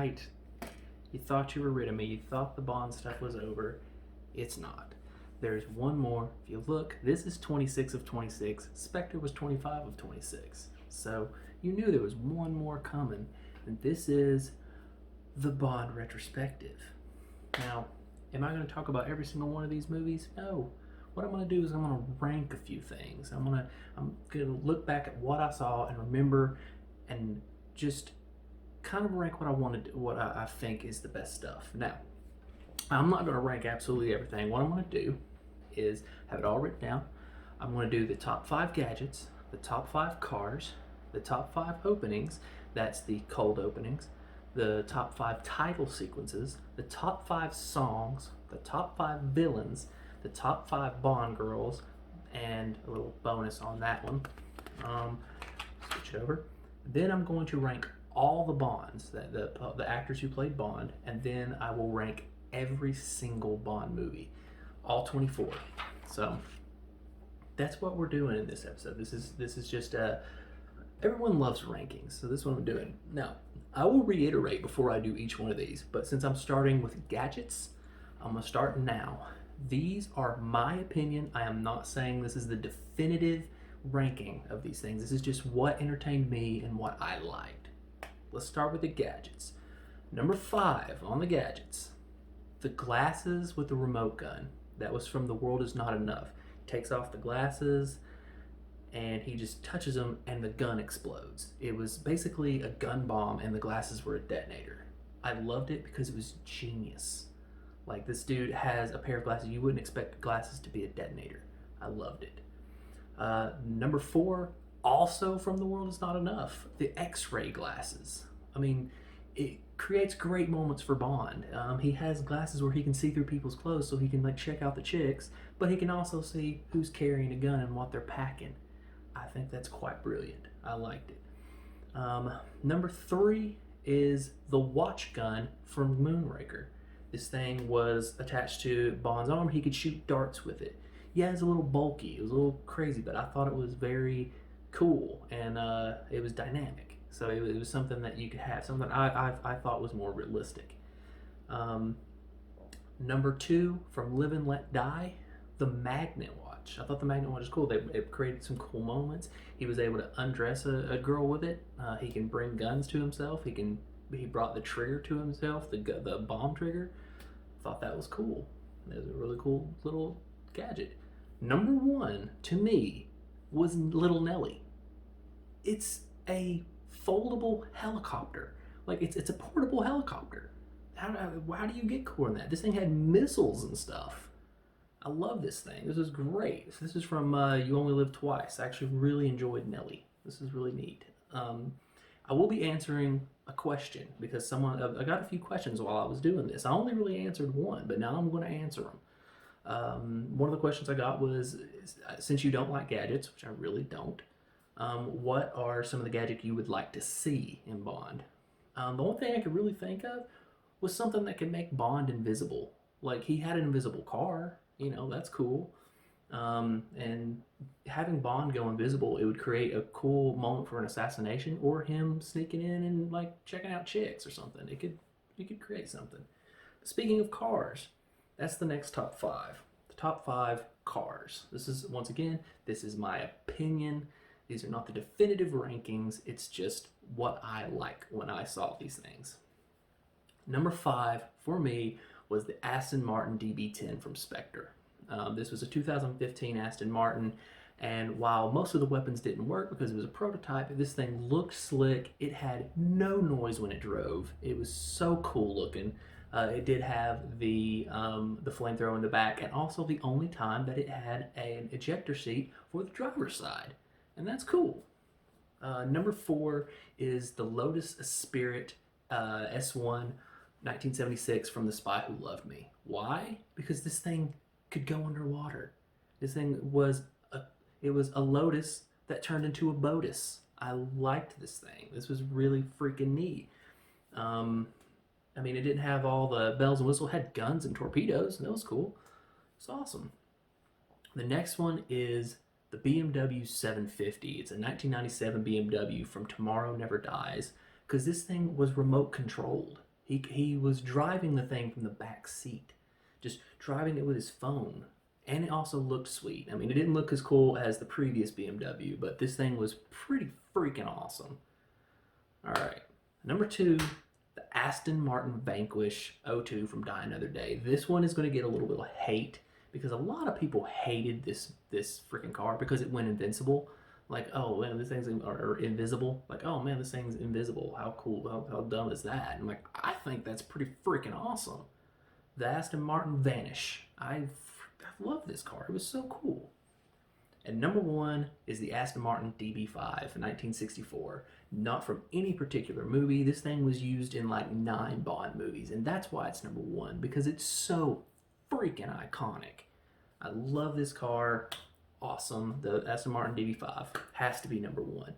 right. You thought you were rid of me. You thought the Bond stuff was over. It's not. There's one more. If you look, this is 26 of 26. Spectre was 25 of 26. So you knew there was one more coming. And this is the Bond Retrospective. Now, am I going to talk about every single one of these movies? No. What I'm going to do is I'm going to rank a few things. I'm going to look back at what I saw and remember and just kind of rank what I want to do, what I think is the best stuff. Now, I'm not going to rank absolutely everything. What I'm going to do is have it all written down. I'm going to do the top 5 gadgets, the top 5 cars, the top 5 openings, that's the cold openings, the top 5 title sequences, the top 5 songs, the top 5 villains, the top 5 Bond girls, and a little bonus on that one. Switch it over. Then I'm going to rank all the Bonds, the actors who played Bond, and then I will rank every single Bond movie, all 24. So that's what we're doing in this episode. This is just everyone loves rankings, so this is what I'm doing. Now, I will reiterate before I do each one of these, but since I'm starting with gadgets, I'm gonna start now. These are my opinion. I am not saying this is the definitive ranking of these things. This is just what entertained me and what I liked. Let's start with the gadgets. Number 5 on the gadgets, the glasses with the remote gun. That was from The World Is Not Enough. Takes off the glasses and he just touches them and the gun explodes. It was basically a gun bomb and the glasses were a detonator. I loved it because it was genius. Like, this dude has a pair of glasses. You wouldn't expect glasses to be a detonator. I loved it. Number 4, also from The World Is Not Enough, the X-ray glasses. I mean, it creates great moments for Bond. He has glasses where he can see through people's clothes so he can like check out the chicks, but he can also see who's carrying a gun and what they're packing. I think that's quite brilliant. I liked it. Number 3 is the watch gun from Moonraker. This thing was attached to Bond's arm. He could shoot darts with it. Yeah, it was a little bulky. It was a little crazy, but I thought it was very cool, and it was dynamic. So it was something that you could have, something I thought was more realistic. Number 2, from Live and Let Die, the Magnet Watch. I thought the Magnet Watch was cool. It created some cool moments. He was able to undress a girl with it. He can bring guns to himself. He brought the trigger to himself, the bomb trigger. Thought that was cool. It was a really cool little gadget. Number 1 to me was Little Nelly. It's a foldable helicopter. Like, it's a portable helicopter. How do you get cooler than that? This thing had missiles and stuff. I love this thing. This is great. This is from You Only Live Twice. I actually really enjoyed Nelly. This is really neat. I will be answering a question because I got a few questions while I was doing this. I only really answered one, but now I'm going to answer them. One of the questions I got was, since you don't like gadgets, which I really don't, what are some of the gadgets you would like to see in Bond? The only thing I could really think of was something that could make Bond invisible. Like, he had an invisible car, that's cool. And having Bond go invisible, it would create a cool moment for an assassination or him sneaking in and like checking out chicks or something. You could create something. Speaking of cars, that's the next top 5. The top 5 cars. This is my opinion. These are not the definitive rankings. It's just what I like when I saw these things. Number 5 for me was the Aston Martin DB10 from Spectre. This was a 2015 Aston Martin, and while most of the weapons didn't work because it was a prototype, this thing looked slick. It had no noise when it drove. It was so cool looking. It did have the flamethrower in the back, and also the only time that it had an ejector seat for the driver's side, and that's cool. Number 4 is the Lotus Spirit S1 1976 from The Spy Who Loved Me. Why? Because this thing could go underwater. This thing was a Lotus that turned into a Botus. I liked this thing. This was really freaking neat. I mean, it didn't have all the bells and whistles. It had guns and torpedoes. That was cool. It's awesome. The next one is the BMW 750. It's a 1997 BMW from Tomorrow Never Dies, because this thing was remote controlled. He was driving the thing from the back seat, just driving it with his phone. And it also looked sweet. I mean, it didn't look as cool as the previous BMW, but this thing was pretty freaking awesome. All right, number 2, the Aston Martin Vanquish 02 from Die Another Day. This one is going to get a little bit of hate because a lot of people hated this freaking car because it went invincible. Like, oh man, this thing's or invisible. Like, oh man, this thing's invisible. How cool? How dumb is that? And I'm like, I think that's pretty freaking awesome. The Aston Martin Vanish. I love this car. It was so cool. And number 1 is the Aston Martin DB5 in 1964. Not from any particular movie. This thing was used in like 9 Bond movies, and that's why it's number 1, because it's so freaking iconic. I love this car. Awesome. The Aston Martin DB5 has to be number 1.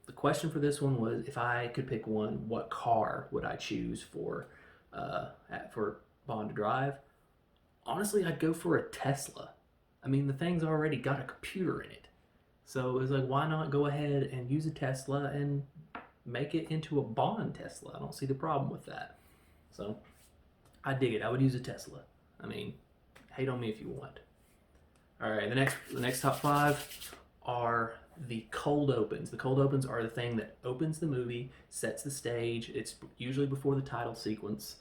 The question for this one was, if I could pick one, what car would I choose for Bond to drive? Honestly, I'd go for a Tesla. I mean, the thing's already got a computer in it. So it was like, why not go ahead and use a Tesla and make it into a Bond Tesla? I don't see the problem with that. So I dig it. I would use a Tesla. I mean, hate on me if you want. All right, the next top 5 are the cold opens. The cold opens are the thing that opens the movie, sets the stage. It's usually before the title sequence,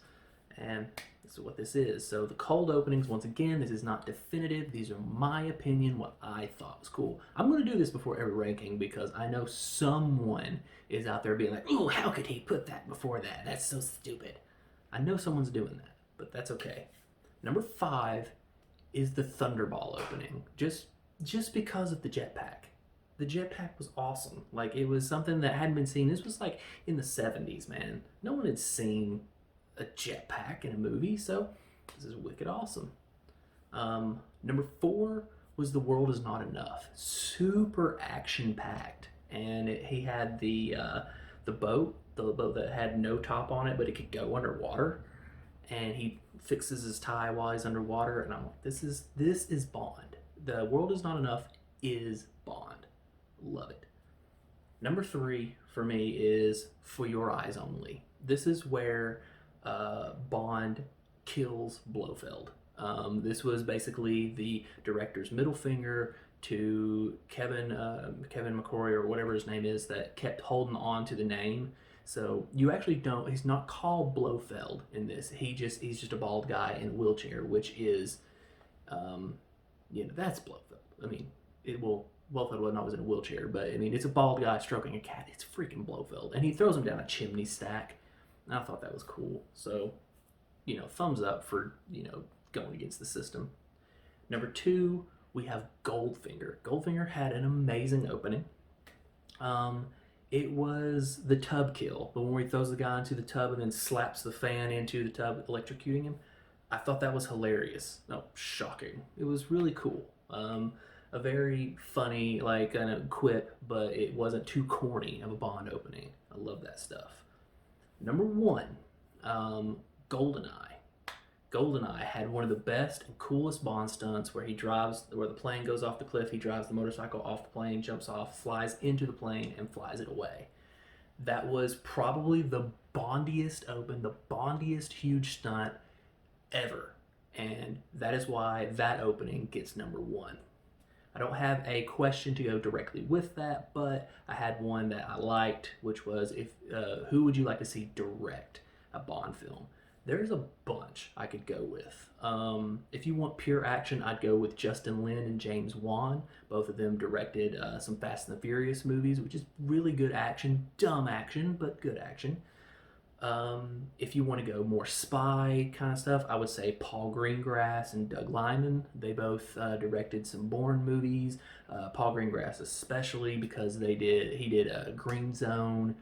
and this is what this is. So the cold openings, once again, this is not definitive. These are my opinion, what I thought was cool. I'm going to do this before every ranking because I know someone is out there being like, "Oh, how could he put that before that? That's so stupid." I know someone's doing that, but that's okay. Number 5 is the Thunderball opening, just because of the jetpack. The jetpack was awesome. Like, it was something that hadn't been seen. This was like in the 70s, man. No one had seen a jetpack in a movie, so this is wicked awesome. Number 4 was The World Is Not Enough. Super action-packed, and he had the boat that had no top on it, but it could go underwater, and he fixes his tie while he's underwater, and I'm like, this is Bond. The World Is Not Enough is Bond. Love it. Number 3 for me is For Your Eyes Only. This is where Bond kills Blofeld. This was basically the director's middle finger to Kevin McCrory, or whatever his name is, that kept holding on to the name. So you actually don't, he's not called Blofeld in this. He's just a bald guy in a wheelchair, which is, that's Blofeld. I mean, Blofeld wasn't always in a wheelchair, but I mean, it's a bald guy stroking a cat. It's freaking Blofeld. And he throws him down a chimney stack. And I thought that was cool. So, thumbs up for, going against the system. Number 2, we have Goldfinger. Goldfinger had an amazing opening. It was the tub kill, the one where he throws the guy into the tub and then slaps the fan into the tub, electrocuting him. I thought that was hilarious. No, shocking. It was really cool. A very funny, quip, but it wasn't too corny of a Bond opening. I love that stuff. Number 1, Goldeneye. Goldeneye had one of the best and coolest Bond stunts where the plane goes off the cliff, he drives the motorcycle off the plane, jumps off, flies into the plane, and flies it away. That was probably the Bondiest open, the Bondiest huge stunt ever. And that is why that opening gets number 1. I don't have a question to go directly with that, but I had one that I liked, which was, who would you like to see direct a Bond film? There's a bunch I could go with. If you want pure action, I'd go with Justin Lin and James Wan. Both of them directed some Fast and the Furious movies, which is really good action. Dumb action, but good action. If you want to go more spy kind of stuff, I would say Paul Greengrass and Doug Liman. They both directed some Bourne movies. Paul Greengrass especially, because he did Green Zone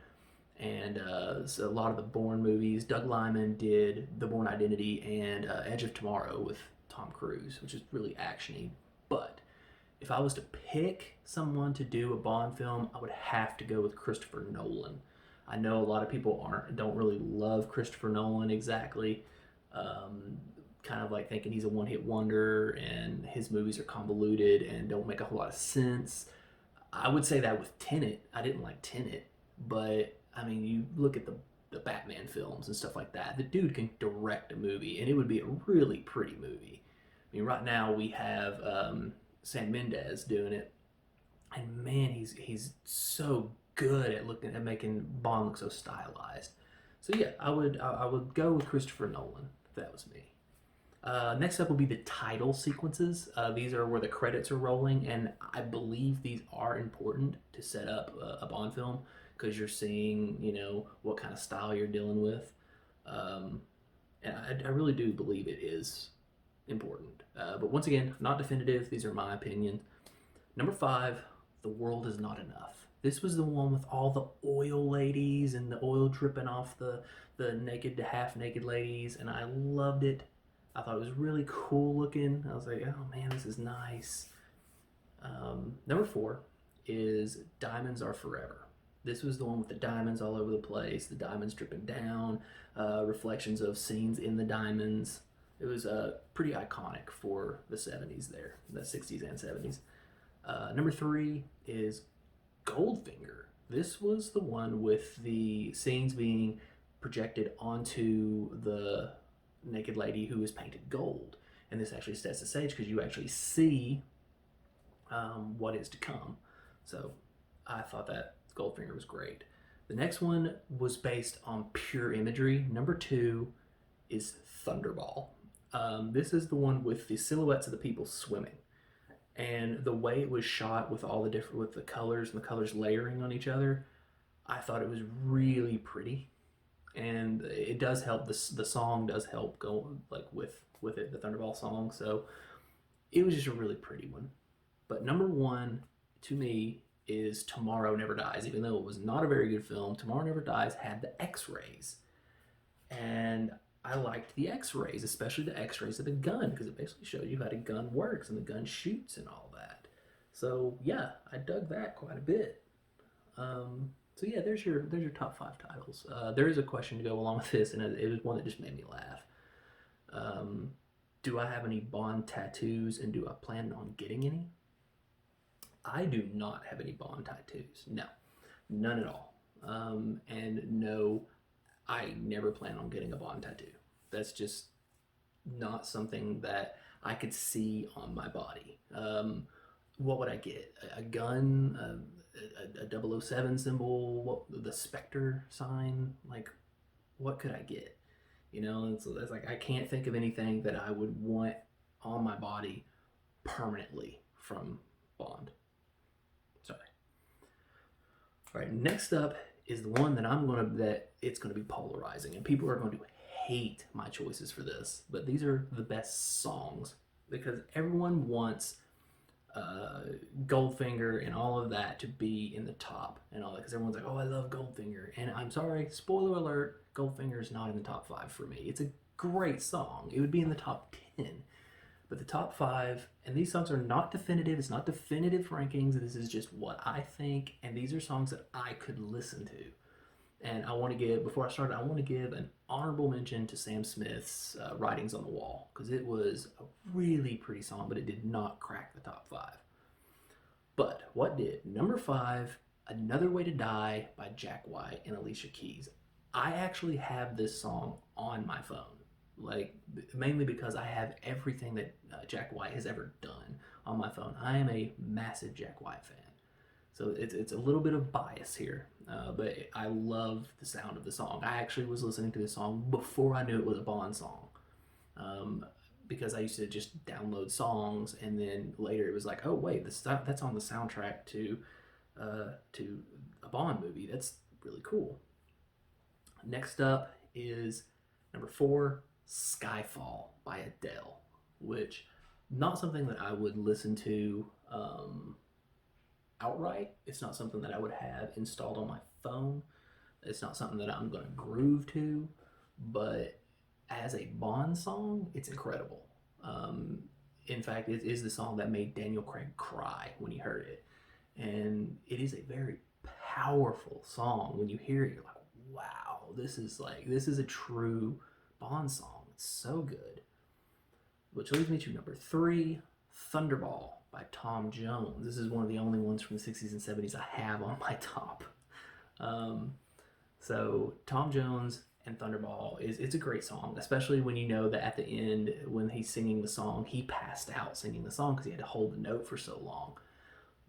and so a lot of the Bourne movies. Doug Liman did The Bourne Identity and Edge of Tomorrow with Tom Cruise, which is really actiony. But if I was to pick someone to do a Bond film, I would have to go with Christopher Nolan. I know a lot of people don't really love Christopher Nolan exactly, kind of like thinking he's a one-hit wonder and his movies are convoluted and don't make a whole lot of sense. I would say that with Tenet. I didn't like Tenet, but I mean, you look at the the Batman films and stuff like that. The dude can direct a movie, and it would be a really pretty movie. I mean, right now we have Sam Mendes doing it, and man, he's so good at making Bond look so stylized. So yeah, I would go with Christopher Nolan if that was me. Next up will be the title sequences. These are where the credits are rolling, and I believe these are important to set up a Bond film because you're seeing, what kind of style you're dealing with. And I really do believe it is important. But once again, not definitive. These are my opinion. Number 5, The World Is Not Enough. This was the one with all the oil ladies and the oil dripping off the naked to half-naked ladies, and I loved it. I thought it was really cool looking. I was like, oh man, this is nice. Number 4 is Diamonds Are Forever. This was the one with the diamonds all over the place, the diamonds dripping down, reflections of scenes in the diamonds. It was pretty iconic for the 70s there, the 60s and 70s. Number 3 is Goldfinger. This was the one with the scenes being projected onto the naked lady who is painted gold. And this actually sets the stage because you actually see what is to come. So I thought that Goldfinger was great. The next one was based on pure imagery. Number 2 is Thunderball. This is the one with the silhouettes of the people swimming. And the way it was shot with all the different, with the colors and the colors layering on each other, I thought it was really pretty. And it does help, the song does help go like with it, the Thunderball song. So it was just a really pretty one. But number 1 to me is Tomorrow Never Dies. Even though it was not a very good film, Tomorrow Never Dies had the X-rays. And I liked the X-rays, especially the X-rays of the gun, because it basically showed you how the gun works and the gun shoots and all that. So yeah, I dug that quite a bit. So yeah, there's your top 5 titles. There is a question to go along with this, and it was one that just made me laugh. Do I have any Bond tattoos, and do I plan on getting any? I do not have any Bond tattoos. No, none at all. And no, I never plan on getting a Bond tattoo. That's just not something that I could see on my body. What would I get? A gun? A 007 symbol? The Spectre sign? Like, what could I get? And so that's like, I can't think of anything that I would want on my body permanently from Bond. Sorry. All right, next up is the one that it's gonna be polarizing, and people are going to hate my choices for this, but these are the best songs because everyone wants Goldfinger and all of that to be in the top and all that, because everyone's like, oh, I love Goldfinger, and I'm sorry, spoiler alert, Goldfinger is not in the top 5 for me. It's a great song. It would be in the top 10, but the top 5, and these songs are not definitive. It's not definitive rankings. This is just what I think, and these are songs that I could listen to. And I want to give, before I start, I want to give an honorable mention to Sam Smith's Writings on the Wall, because it was a really pretty song, but it did not crack the top 5. But what did? Number 5, Another Way to Die by Jack White and Alicia Keys. I actually have this song on my phone, like mainly because I have everything that Jack White has ever done on my phone. I am a massive Jack White fan. So it's a little bit of bias here, but I love the sound of the song. I actually was listening to this song before I knew it was a Bond song, because I used to just download songs, and then later it was like, oh wait, that's on the soundtrack to a Bond movie. That's really cool. Next up is number 4, Skyfall by Adele, which not something that I would listen to outright. It's not something that I would have installed on my phone. It's not something that I'm going to groove to, but as a Bond song, it's incredible. In fact, it is the song that made Daniel Craig cry when he heard it. And it is a very powerful song. When you hear it, you're like, wow, this is a true Bond song. It's so good. Which leads me to number 3, Thunderball by Tom Jones. This is one of the only ones from the 60s and 70s I have on my top. So Tom Jones and Thunderball it's a great song, especially when you know that at the end when he's singing the song, he passed out singing the song because he had to hold the note for so long.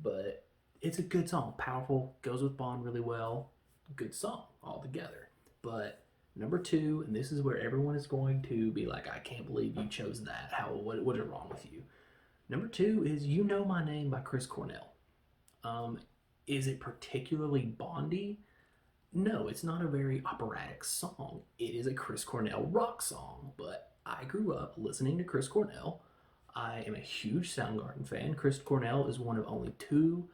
But it's a good song, powerful, goes with Bond really well, good song altogether. But number two, and this is where everyone is going to be like, I can't believe you chose that. What is wrong with you? Number two is You Know My Name by Chris Cornell. Is it particularly Bondy? No, it's not a very operatic song. It is a Chris Cornell rock song, but I grew up listening to Chris Cornell. I am a huge Soundgarden fan. Chris Cornell is one of only two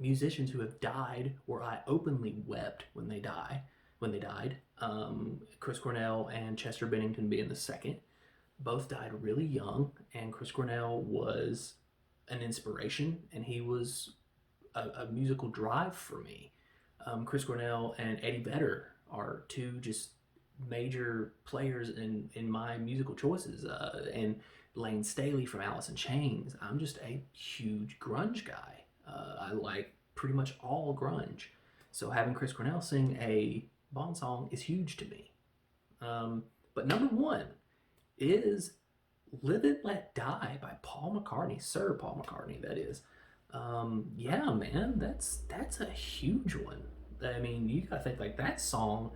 musicians who have died where I openly wept when they died. Chris Cornell and Chester Bennington being the second. Both died really young, and Chris Cornell was an inspiration, and he was a musical drive for me. Chris Cornell and Eddie Vedder are two just major players in my musical choices. And Lane Staley from Alice in Chains. I'm just a huge grunge guy. I like pretty much all grunge. So having Chris Cornell sing a Bond song is huge to me. But number one is Live and Let Die by Paul McCartney, Sir Paul McCartney, that is. Yeah, man, that's a huge one. I mean, you gotta think like that song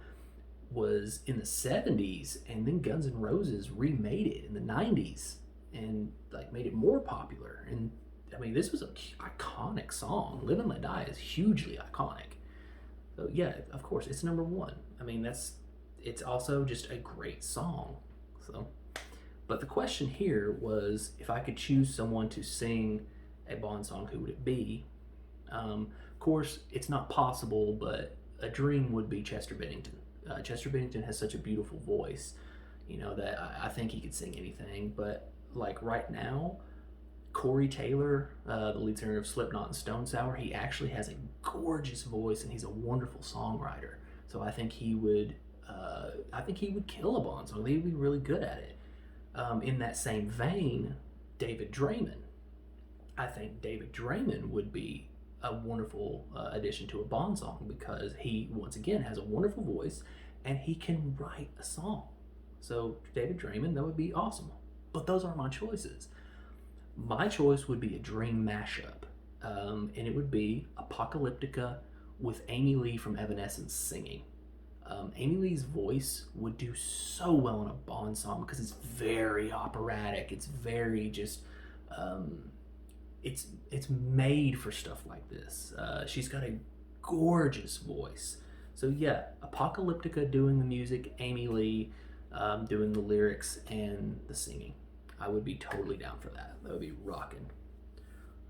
was in the 70s, and then Guns N' Roses remade it in the 90s and like made it more popular. And I mean, this was an iconic song. Live and Let Die is hugely iconic. So yeah, of course, it's number one. I mean, it's also just a great song. So, but the question here was, if I could choose someone to sing a Bond song, who would it be? Of course, it's not possible, but a dream would be Chester Bennington. Chester Bennington has such a beautiful voice, that I think he could sing anything. But like right now, Corey Taylor, the lead singer of Slipknot and Stone Sour, he actually has a gorgeous voice, and he's a wonderful songwriter. So I think he would kill a Bond song. He'd be really good at it. In that same vein, David Draymond. I think David Draymond would be a wonderful addition to a Bond song, because he, once again, has a wonderful voice and he can write a song. So David Draymond, that would be awesome. But those aren't my choices. My choice would be a dream mashup, and it would be Apocalyptica with Amy Lee from Evanescence singing. Amy Lee's voice would do so well in a Bond song because it's very operatic. It's very just... It's made for stuff like this. She's got a gorgeous voice. So yeah, Apocalyptica doing the music, Amy Lee doing the lyrics and the singing. I would be totally down for that. That would be rocking.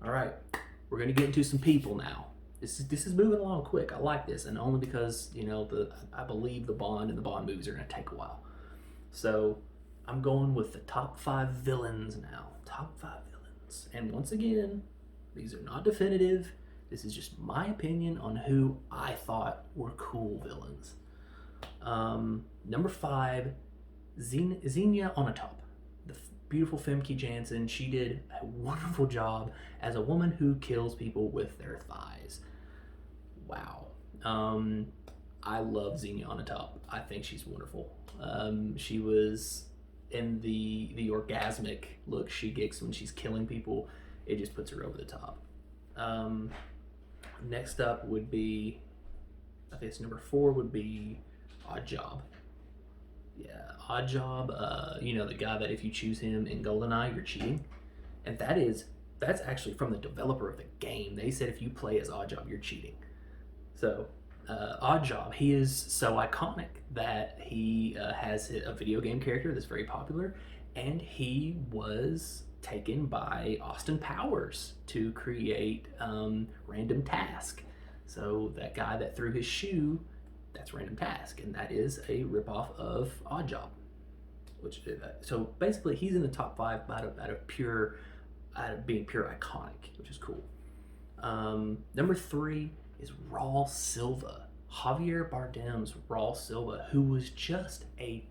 All right, we're gonna get into some people now. This is moving along quick. I like this, and only because I believe the Bond and the Bond movies are gonna take a while. So I'm going with the top 5 villains now. Top 5 villains. And once again, these are not definitive. This is just my opinion on who I thought were cool villains. Number 5, Xenia Onatopp. The beautiful Femke Janssen. She did a wonderful job as a woman who kills people with their thighs. Wow. I love Xenia Onatopp. I think she's wonderful. She was in the orgasmic look she gets when she's killing people. It just puts her over the top. Next up would be, I think it's number 4 would be Oddjob. Yeah, Oddjob, the guy that if you choose him in GoldenEye, you're cheating. And that's actually from the developer of the game. They said if you play as Oddjob, you're cheating. So, Oddjob, he is so iconic that he has a video game character that's very popular, and he was taken by Austin Powers to create Random Task. So that guy that threw his shoe, that's Random Task, and that is a ripoff of Oddjob. So basically, he's in the top 5 out of being pure iconic, which is cool. Number 3 is Raul Silva, Javier Bardem's Raul Silva, who was just a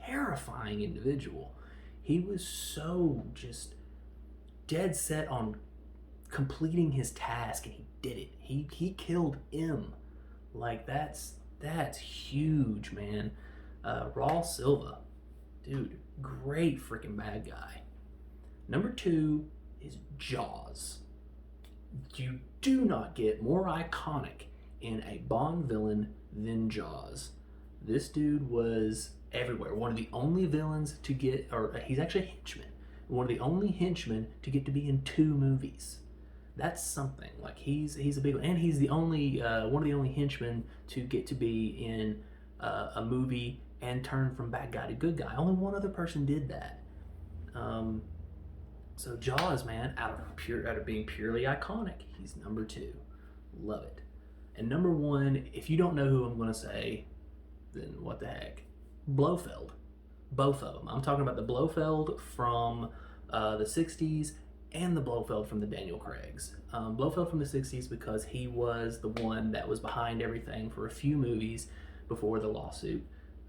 terrifying individual. He was so just dead set on completing his task, and he did it. He killed M Like that's huge, man. Raul Silva, dude, great freaking bad guy. Number 2 is Jaws. You do not get more iconic in a Bond villain than Jaws. This dude was everywhere. One of the only villains to get, or he's actually a henchman. One of the only henchmen to get to be in 2 movies. That's something. Like he's a big one, and he's the only one of the only henchmen to get to be in a movie and turn from bad guy to good guy. Only one other person did that. So Jaws, man, out of being purely iconic, he's number 2. Love it. And number 1, if you don't know who I'm gonna say, then what the heck? Blofeld. Both of them. I'm talking about the Blofeld from the 60s and the Blofeld from the Daniel Craigs. Blofeld from the 60s because he was the one that was behind everything for a few movies before the lawsuit.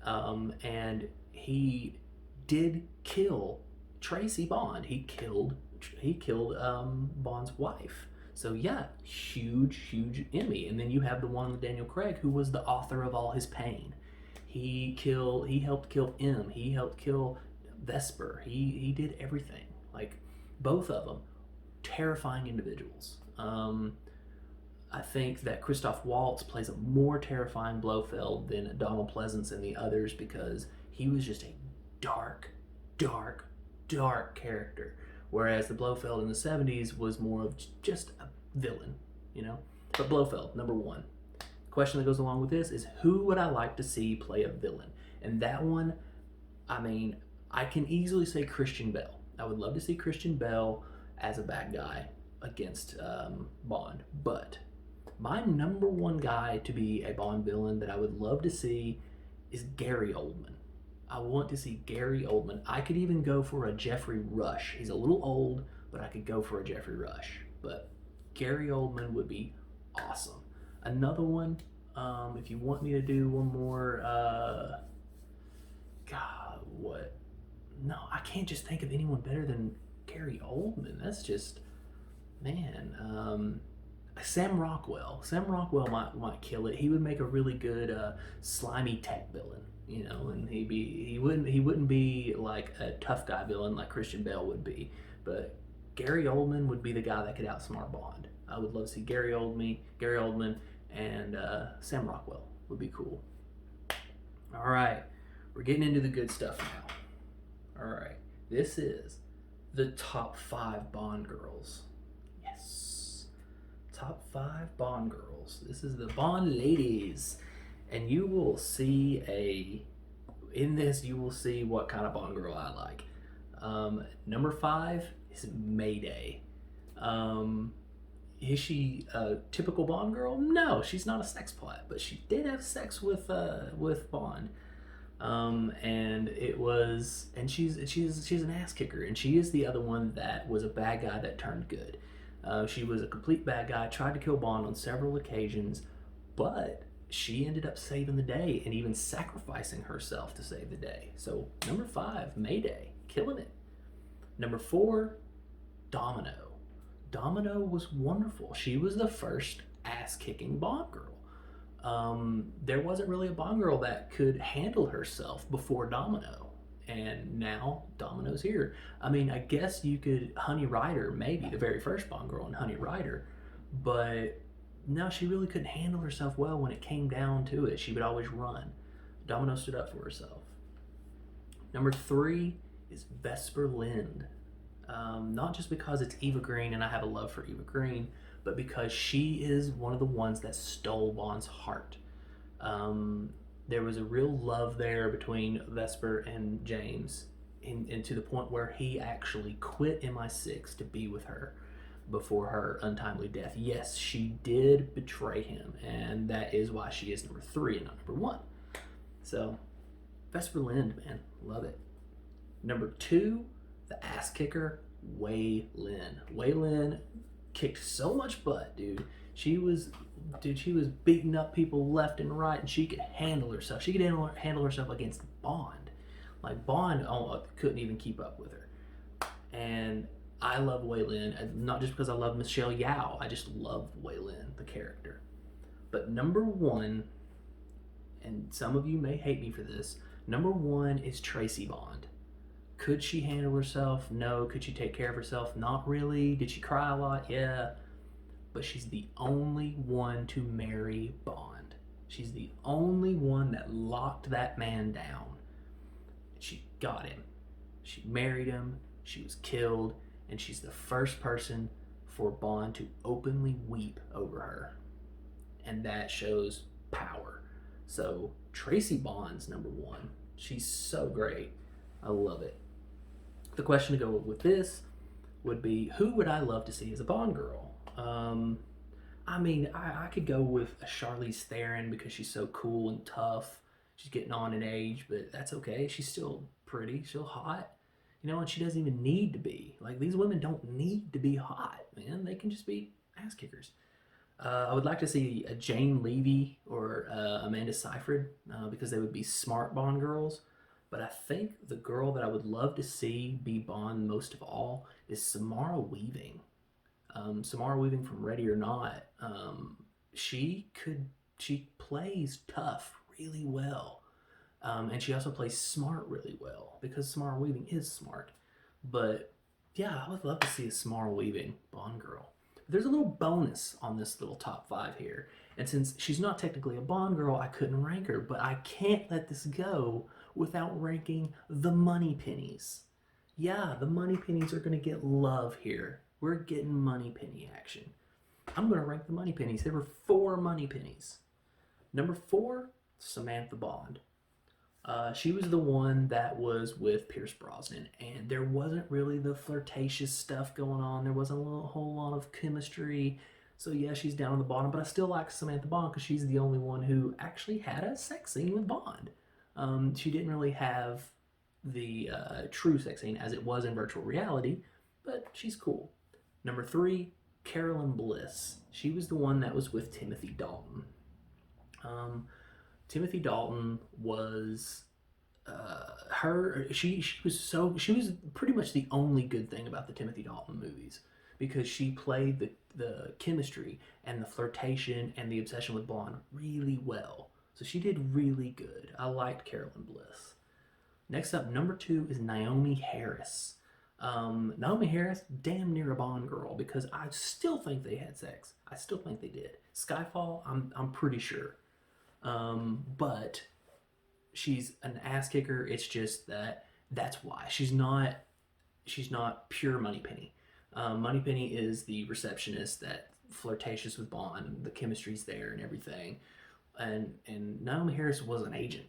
And he did kill Tracy Bond. He killed Bond's wife. So yeah, huge enemy. And then you have the one with Daniel Craig, who was the author of all his pain. He helped kill M. He helped kill Vesper. He did everything. Like both of them, terrifying individuals. I think that Christoph Waltz plays a more terrifying Blofeld than Donald Pleasance and the others because he was just a dark character. Whereas the Blofeld in the 70s was more of just a villain, you know? But Blofeld, number 1. Question that goes along with this is who would I like to see play a villain? And that one, I mean, I can easily say Christian Bale. I would love to see Christian Bale as a bad guy against Bond. But my number 1 guy to be a Bond villain that I would love to see is Gary Oldman. I want to see Gary Oldman. I could even go for a Jeffrey Rush. He's a little old, but I could go for a Jeffrey Rush. But Gary Oldman would be awesome. Another one, if you want me to do one more, God, what? No, I can't just think of anyone better than Gary Oldman. That's just, man. Sam Rockwell. Sam Rockwell might kill it. He would make a really good slimy tech villain, you know, and he wouldn't be like a tough guy villain like Christian Bale would be, but Gary Oldman would be the guy that could outsmart Bond. I would love to see Gary Oldman, and Sam Rockwell would be cool. All right, we're getting into the good stuff now. All right, this is the top 5 Bond girls. Yes, top 5 Bond girls. This is the Bond ladies, and you will see in this you will see what kind of Bond girl I like. Number 5 is Mayday. Is she a typical Bond girl? No, she's not a sex plot, but she did have sex with Bond. And she's an ass kicker, and she is the other one that was a bad guy that turned good. She was a complete bad guy, tried to kill Bond on several occasions, but she ended up saving the day and even sacrificing herself to save the day. So number 5, Mayday, killing it. Number 4, Domino. Domino was wonderful. She was the first ass-kicking Bond girl. There wasn't really a Bond girl that could handle herself before Domino, and now Domino's here. I mean, I guess you could Honey Rider, maybe the very first Bond girl in Honey Rider, but no, she really couldn't handle herself well when it came down to it. She would always run. Domino stood up for herself. Number 3 is Vesper Lynd. Not just because it's Eva Green and I have a love for Eva Green, but because she is one of the ones that stole Bond's heart. There was a real love there between Vesper and James, and to the point where he actually quit MI6 to be with her before her untimely death. Yes, she did betray him, and that is why she is number 3 and not number 1. So, Vesper Lynd, man, love it. Number 2, the ass kicker, Wei Lin. Wei Lin kicked so much butt, dude. She was beating up people left and right, and she could handle herself. She could handle herself against Bond. Like, Bond couldn't even keep up with her. And I love Wei Lin, not just because I love Michelle Yeoh. I just love Wei Lin, the character. But number one, and some of you may hate me for this, number one is Tracy Bond. Could she handle herself? No. Could she take care of herself? Not really. Did she cry a lot? Yeah. But she's the only one to marry Bond. She's the only one that locked that man down. She got him. She married him. She was killed. And she's the first person for Bond to openly weep over her. And that shows power. So Tracy Bond's number one. She's so great. I love it. The question to go with this would be, who would I love to see as a Bond girl? I mean, I could go with a Charlize Theron because she's so cool and tough. She's getting on in age, but that's okay. She's still pretty, still hot. You know, and she doesn't even need to be. Like, these women don't need to be hot, man. They can just be ass kickers. I would like to see a Jane Levy or Amanda Seyfried because they would be smart Bond girls. But I think the girl that I would love to see be Bond most of all is Samara Weaving. Samara Weaving from Ready or Not. She plays tough really well. And she also plays smart really well because Samara Weaving is smart. But yeah, I would love to see a Samara Weaving Bond girl. There's a little bonus on this little top 5 here. And since she's not technically a Bond girl, I couldn't rank her. But I can't let this go without ranking the Moneypennys. Yeah, the Moneypennys are going to get love here. We're getting Moneypenny action. I'm going to rank the Moneypennys. There were 4 Moneypennys. Number 4, Samantha Bond. She was the one that was with Pierce Brosnan, and there wasn't really the flirtatious stuff going on. There wasn't a whole lot of chemistry. So yeah, she's down on the bottom, but I still like Samantha Bond because she's the only one who actually had a sex scene with Bond. She didn't really have the true sex scene as it was in virtual reality, but she's cool. Number 3, Carolyn Bliss. She was the one that was with Timothy Dalton. Timothy Dalton was she was pretty much the only good thing about the Timothy Dalton movies because she played the chemistry and the flirtation and the obsession with Bond really well. So she did really good. I liked Carolyn Bliss. Next up, number 2 is Naomi Harris. Naomi Harris, damn near a Bond girl because I still think they had sex. I still think they did. Skyfall, I'm pretty sure. But she's an ass kicker. It's just that's why she's not pure Moneypenny. Moneypenny is the receptionist that flirtatious with Bond. The chemistry's there and everything. And Naomi Harris was an agent,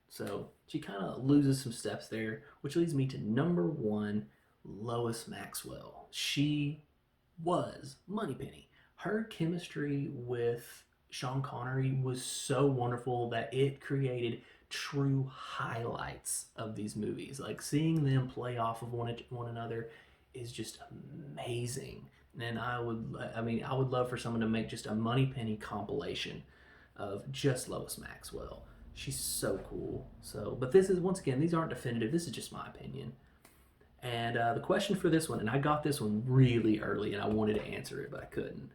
so she kind of loses some steps there, which leads me to number 1, Lois Maxwell. She was Moneypenny. Her chemistry with Sean Connery was so wonderful that it created true highlights of these movies. Like, seeing them play off of one another is just amazing. And I would love for someone to make just a Moneypenny compilation of just Lois Maxwell. She's so cool. So, but this is, once again, these aren't definitive. This is just my opinion. And the question for this one, and I got this one really early and I wanted to answer it, but I couldn't.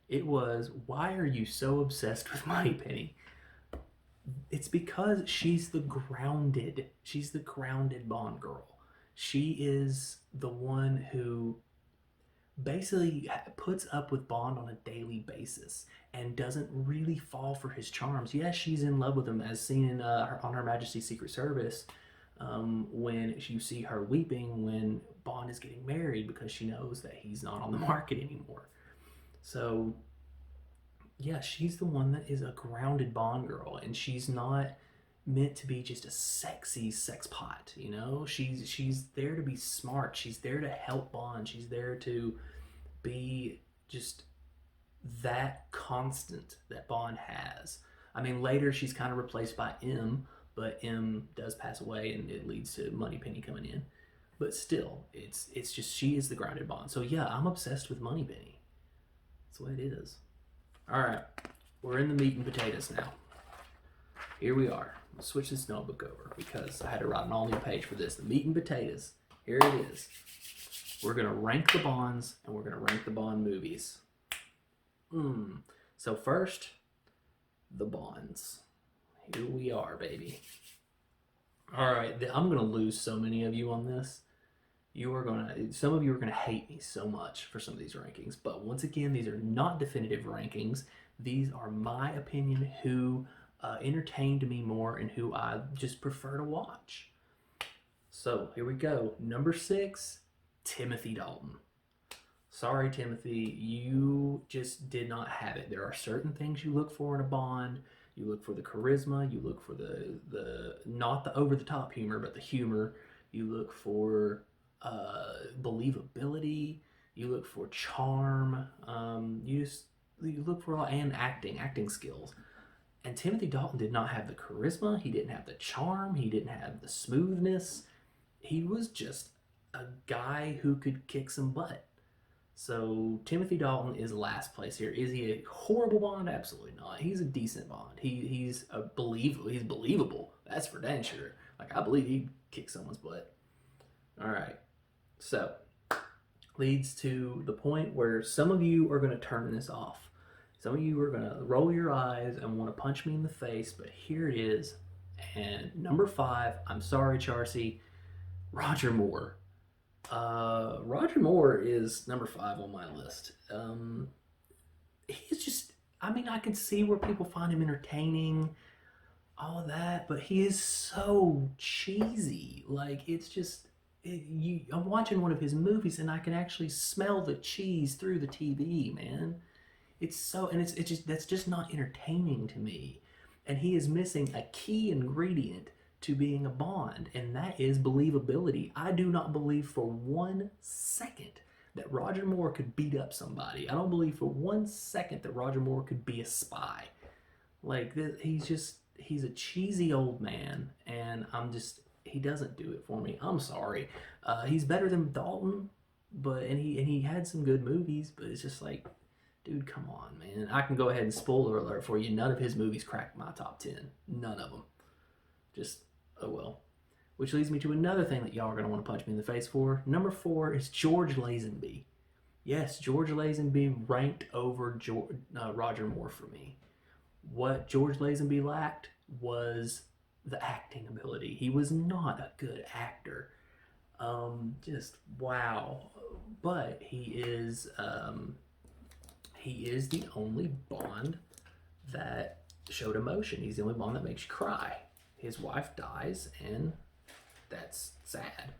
It was, why are you so obsessed with Moneypenny? It's because she's the grounded Bond girl. She is the one who basically puts up with Bond on a daily basis and doesn't really fall for his charms. Yes, she's in love with him, as seen in on Her Majesty's Secret Service, when you see her weeping when Bond is getting married because she knows that he's not on the market anymore. So yeah, she's the one that is a grounded Bond girl, and she's not meant to be just a sexy sex pot, you know? She's there to be smart. She's there to help Bond. She's there to be just that constant that Bond has. I mean, later she's kind of replaced by M, but M does pass away and it leads to Moneypenny coming in. But still, it's just, she is the grounded Bond. So yeah, I'm obsessed with Moneypenny. That's the way it is. All right, we're in the meat and potatoes now. Here we are. Let's switch this notebook over because I had to write an all new page for this. The meat and potatoes. Here it is. We're going to rank the Bonds and we're going to rank the Bond movies. So first, the Bonds. Here we are, baby. All right, I'm gonna lose so many of you on this. Some of you are gonna hate me so much for some of these rankings. But once again, these are not definitive rankings. These are my opinion, who entertained me more and who I just prefer to watch. So here we go. Number 6, Timothy Dalton. Sorry, Timothy, you just did not have it. There are certain things you look for in a Bond. You look for the charisma. You look for the not the over-the-top humor, but the humor. You look for believability. You look for charm. You look for a lot, and acting skills. And Timothy Dalton did not have the charisma. He didn't have the charm. He didn't have the smoothness. He was just a guy who could kick some butt. So Timothy Dalton is last place here. Is he a horrible Bond? Absolutely not. He's a decent Bond. He's believable. He's believable. That's for dang sure. Like, I believe he'd kick someone's butt. All right. So leads to the point where some of you are going to turn this off. Some of you are going to roll your eyes and want to punch me in the face, but here it is. And number 5, I'm sorry, Charcy, Roger Moore. Roger Moore is number 5 on my list. He's just, I mean, I can see where people find him entertaining, all of that, but he is so cheesy. Like, it's just, I'm watching one of his movies and I can actually smell the cheese through the TV, man. It's so, and it's just, that's just not entertaining to me. And he is missing a key ingredient to being a Bond, and that is believability. I do not believe for 1 second that Roger Moore could beat up somebody. I don't believe for 1 second that Roger Moore could be a spy. Like, he's a cheesy old man, and he doesn't do it for me. I'm sorry. He's better than Dalton, and he had some good movies, but it's just like, dude, come on, man. I can go ahead and spoiler alert for you. None of his movies cracked my top 10. None of them. Just, oh well. Which leads me to another thing that y'all are going to want to punch me in the face for. Number 4 is George Lazenby. Yes, George Lazenby ranked over Roger Moore for me. What George Lazenby lacked was the acting ability. He was not a good actor. Just, wow. But he is the only Bond that showed emotion. He's the only Bond that makes you cry. His wife dies, and that's sad.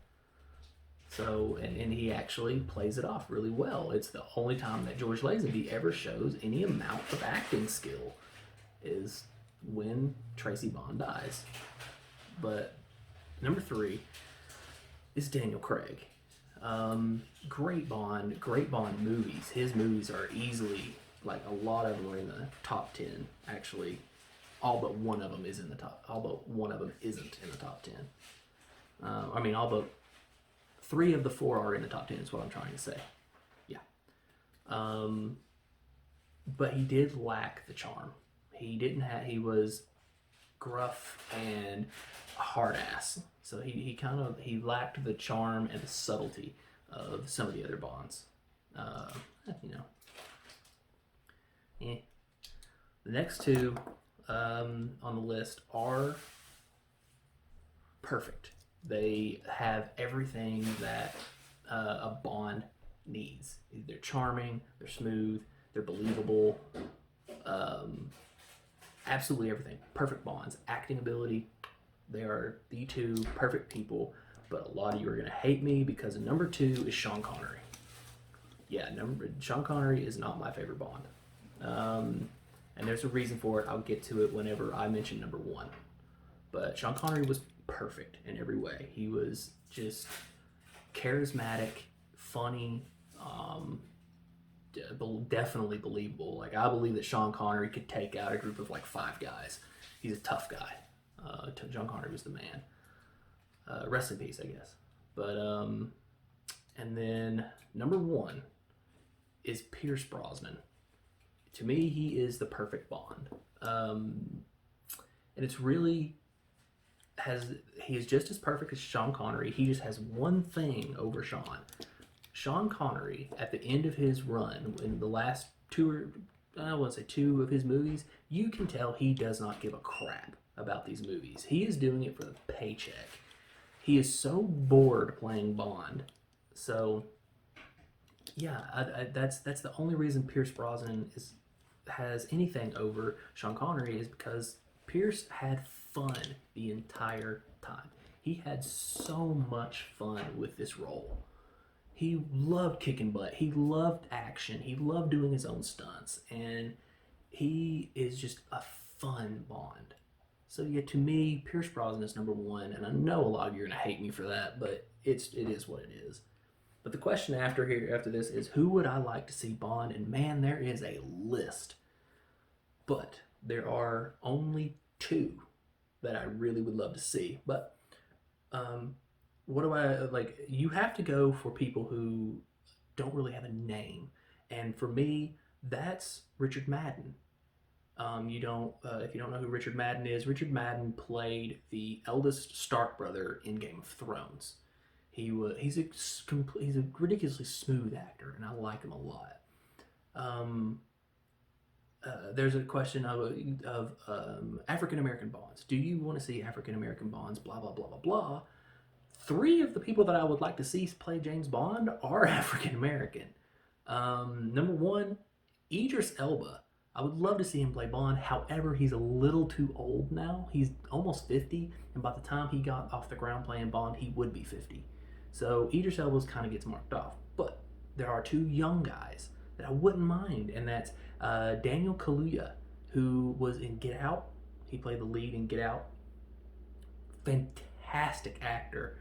So, and he actually plays it off really well. It's the only time that George Lazenby ever shows any amount of acting skill is when Tracy Bond dies. But number 3 is Daniel Craig. Great Bond movies. His movies are easily, like, a lot of them are in the top 10, actually. All but one of them is in the top. All but one of them isn't in the top 10. All but 3 of the 4 are in the top 10 is what I'm trying to say. Yeah. But he did lack the charm. He was gruff and a hard ass. So he lacked the charm and the subtlety of some of the other Bonds. The next 2 on the list are perfect. They have everything that a Bond needs. They're charming, they're smooth, they're believable, absolutely everything. Perfect Bonds. Acting ability, they are the 2 perfect people, but a lot of you are going to hate me because number 2 is Sean Connery. Yeah, Sean Connery is not my favorite Bond. And there's a reason for it. I'll get to it whenever I mention number 1. But Sean Connery was perfect in every way. He was just charismatic, funny, definitely believable. Like, I believe that Sean Connery could take out a group of like 5 guys. He's a tough guy. Sean Connery was the man. Rest in peace, I guess. But and then number 1 is Pierce Brosnan. To me, he is the perfect Bond. And it's really he is just as perfect as Sean Connery. He just has one thing over Sean. Sean Connery, at the end of his run, in the last 2 or I wouldn't say 2 of his movies, you can tell he does not give a crap about these movies. He is doing it for the paycheck. He is so bored playing Bond. So, yeah, that's the only reason Pierce Brosnan has anything over Sean Connery is because Pierce had fun the entire time. He had so much fun with this role. He loved kicking butt. He loved action. He loved doing his own stunts. And he is just a fun Bond. So yeah, to me, Pierce Brosnan is number 1. And I know a lot of you are going to hate me for that, but it is what it is. But the question after this is, who would I like to see Bond? And man, there is a list. But there are only 2 that I really would love to see. But what do I like? You have to go for people who don't really have a name, and for me, that's Richard Madden. If you don't know who Richard Madden is, Richard Madden played the eldest Stark brother in Game of Thrones. He's a ridiculously smooth actor, and I like him a lot. There's a question of African American Bonds. Do you want to see African American Bonds? Blah blah blah blah blah. 3 of the people that I would like to see play James Bond are African American. Number 1, Idris Elba. I would love to see him play Bond. However, he's a little too old now. He's almost 50, and by the time he got off the ground playing Bond, he would be 50. So Idris Elba kind of gets marked off. But there are 2 young guys that I wouldn't mind, and that's Daniel Kaluuya, who was in Get Out. He played the lead in Get Out. Fantastic actor.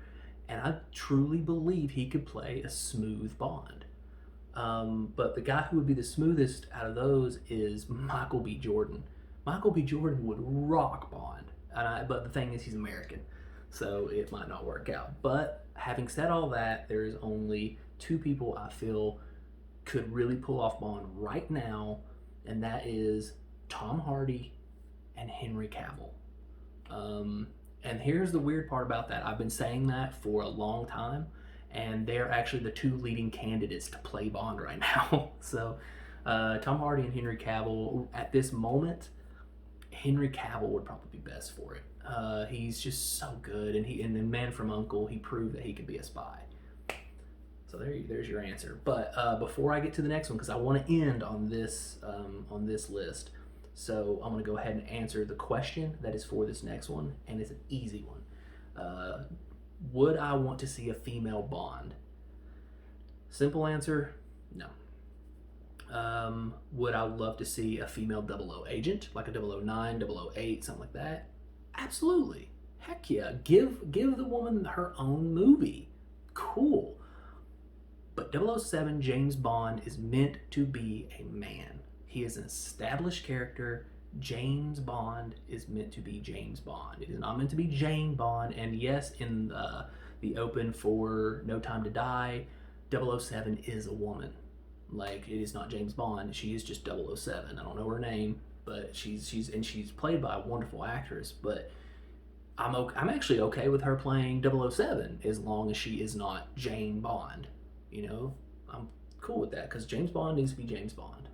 And I truly believe he could play a smooth Bond. But the guy who would be the smoothest out of those is Michael B. Jordan. Michael B. Jordan would rock Bond. But the thing is, he's American, so it might not work out. But having said all that, there's only 2 people I feel could really pull off Bond right now, and that is Tom Hardy and Henry Cavill. And here's the weird part about that. I've been saying that for a long time, and they're actually the 2 leading candidates to play Bond right now. So Tom Hardy and Henry Cavill, at this moment, Henry Cavill would probably be best for it. He's just so good, and in Man from U.N.C.L.E., he proved that he could be a spy. So there's your answer. But before I get to the next one, because I want to end on this list, so I'm going to go ahead and answer the question that is for this next one, and it's an easy one. Would I want to see a female Bond? Simple answer, no. Would I love to see a female 00 agent, like a 009, 008, something like that? Absolutely. Heck yeah. Give the woman her own movie. Cool. But 007 James Bond is meant to be a man. He is an established character. James Bond is meant to be James Bond. It is not meant to be Jane Bond. And yes, in the open for No Time to Die, 007 is a woman. Like, it is not James Bond. She is just 007. I don't know her name, but she's played by a wonderful actress. But I'm actually okay with her playing 007 as long as she is not Jane Bond. You know, I'm cool with that because James Bond needs to be James Bond.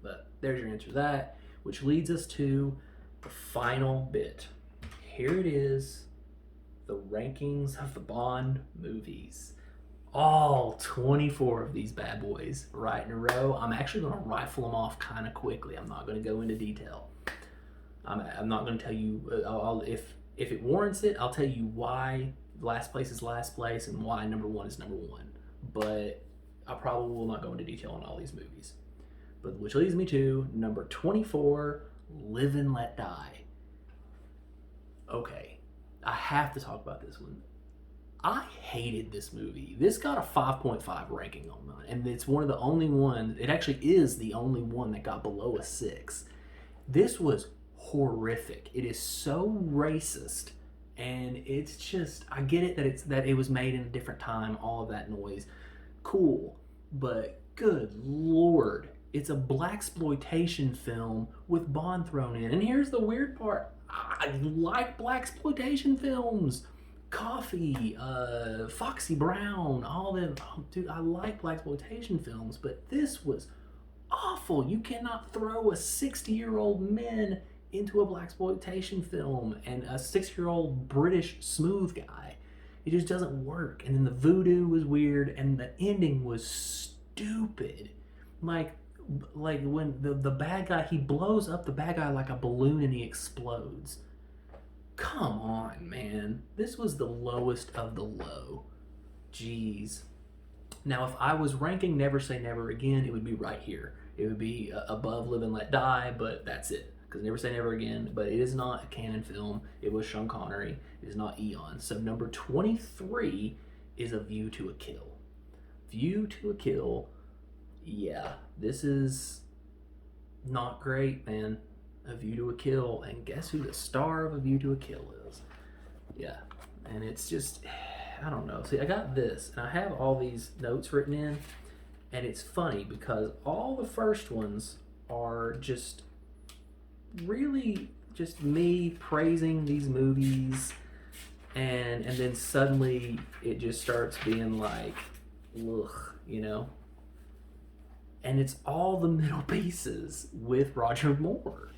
But there's your answer to that, which leads us to the final bit. Here it is, the rankings of the Bond movies. All 24 of these bad boys right in a row. I'm actually going to rifle them off kind of quickly. I'm not going to go into detail. I'm not going to tell you, if it warrants it, I'll tell you why last place is last place and why number 1 is number 1. But I probably will not go into detail on all these movies. But which leads me to number 24, Live and Let Die. Okay, I have to talk about this one. I hated this movie. This got a 5.5 ranking on mine, and it's one of the only ones, it actually is the only one that got below a 6. This was horrific. It is so racist, and it's just, I get it that it was made in a different time, all of that noise. Cool, but good Lord. It's a blaxploitation film with Bond thrown in. And here's the weird part. I like blaxploitation films. Coffee, Foxy Brown, all them. Oh, dude, I like blaxploitation films, but this was awful. awful. You cannot throw a 60-year-old man into a blaxploitation film and a 6-year-old British smooth guy. It just doesn't work. And then the voodoo was weird, and the ending was stupid. Like when the bad guy, he blows up the bad guy like a balloon and he explodes. Come on, man. This was the lowest of the low. Jeez. Now, if I was ranking Never Say Never Again, it would be right here. It would be above Live and Let Die, but that's it. Because Never Say Never Again, but it is not a canon film. It was Sean Connery. It is not Eon. So number 23 is A View to a Kill. View to a Kill, yeah, this is not great, man. A View to a Kill, and guess who the star of A View to a Kill is? Yeah, and it's just, I don't know. See, I got this, and I have all these notes written in, and it's funny because all the first ones are just really just me praising these movies, and then suddenly it just starts being like, ugh, you know? And it's all the middle pieces with Roger Moore.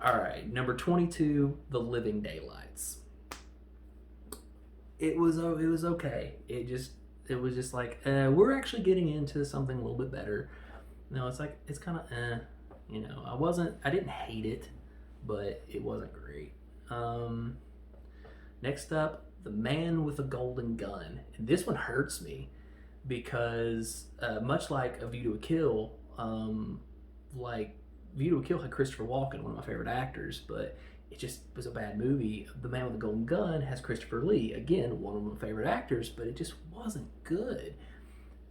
All right, number 22, The Living Daylights. It was okay. It was just like, we're actually getting into something a little bit better. No, it's like, it's kind of, you know, I didn't hate it, but it wasn't great. Next up, The Man with a Golden Gun. And this one hurts me because much like A View to a Kill, like View to a Kill had Christopher Walken, one of my favorite actors, but it just was a bad movie. The Man with the Golden Gun has Christopher Lee, again, one of my favorite actors, but it just wasn't good.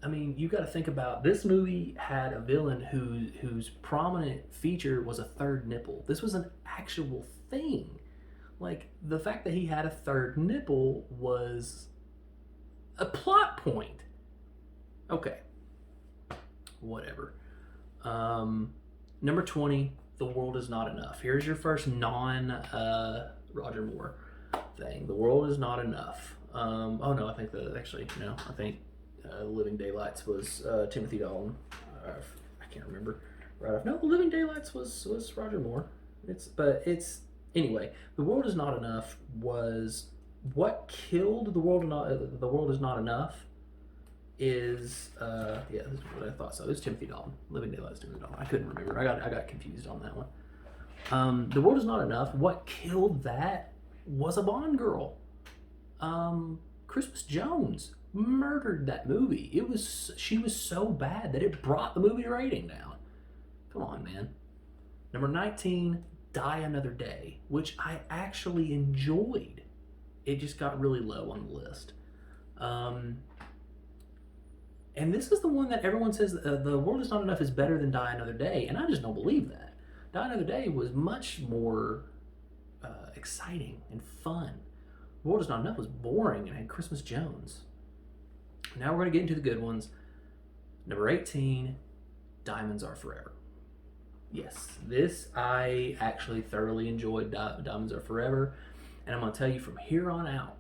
I mean, you got to think about, this movie had a villain whose prominent feature was a third nipple. This was an actual thing. Like, the fact that he had a third nipple was a plot point. Okay. Whatever. Number 20, The World Is Not Enough. Here's your first Roger Moore thing. The World Is Not Enough. Oh no, I think I think Living Daylights was Timothy Dalton. I can't remember right off. No, The Living Daylights was Roger Moore. Anyway. The World Is Not Enough was what killed The World Is Not Enough. Is this is what I thought. So it was Timothy Dalton. Living Daylights, Timothy Dalton. I couldn't remember. I got confused on that one. The World Is Not Enough. What killed that was a Bond girl. Christmas Jones murdered that movie. She was so bad that it brought the movie rating down. Come on, man. Number 19, Die Another Day, which I actually enjoyed. It just got really low on the list. And this is the one that everyone says The World Is Not Enough is better than Die Another Day, and I just don't believe that. Die Another Day was much more exciting and fun. The World Is Not Enough was boring and had Christmas Jones. Now we're going to get into the good ones. Number 18, Diamonds Are Forever. Yes, this I actually thoroughly enjoyed. Diamonds Are Forever, and I'm going to tell you from here on out,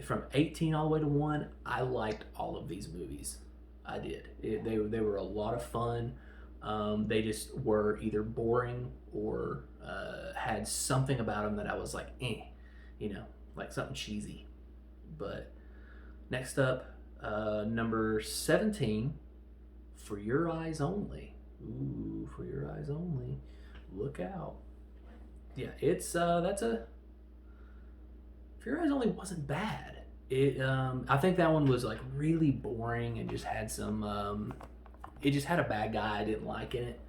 from 18 all the way to 1, I liked all of these movies. I did. They were a lot of fun. They just were either boring or had something about them that I was like, like something cheesy. But next up, number 17, For Your Eyes Only. Ooh, For Your Eyes Only. Look out. Yeah, it's For Your Eyes Only wasn't bad. I think that one was like really boring and just had some it just had a bad guy I didn't like in it.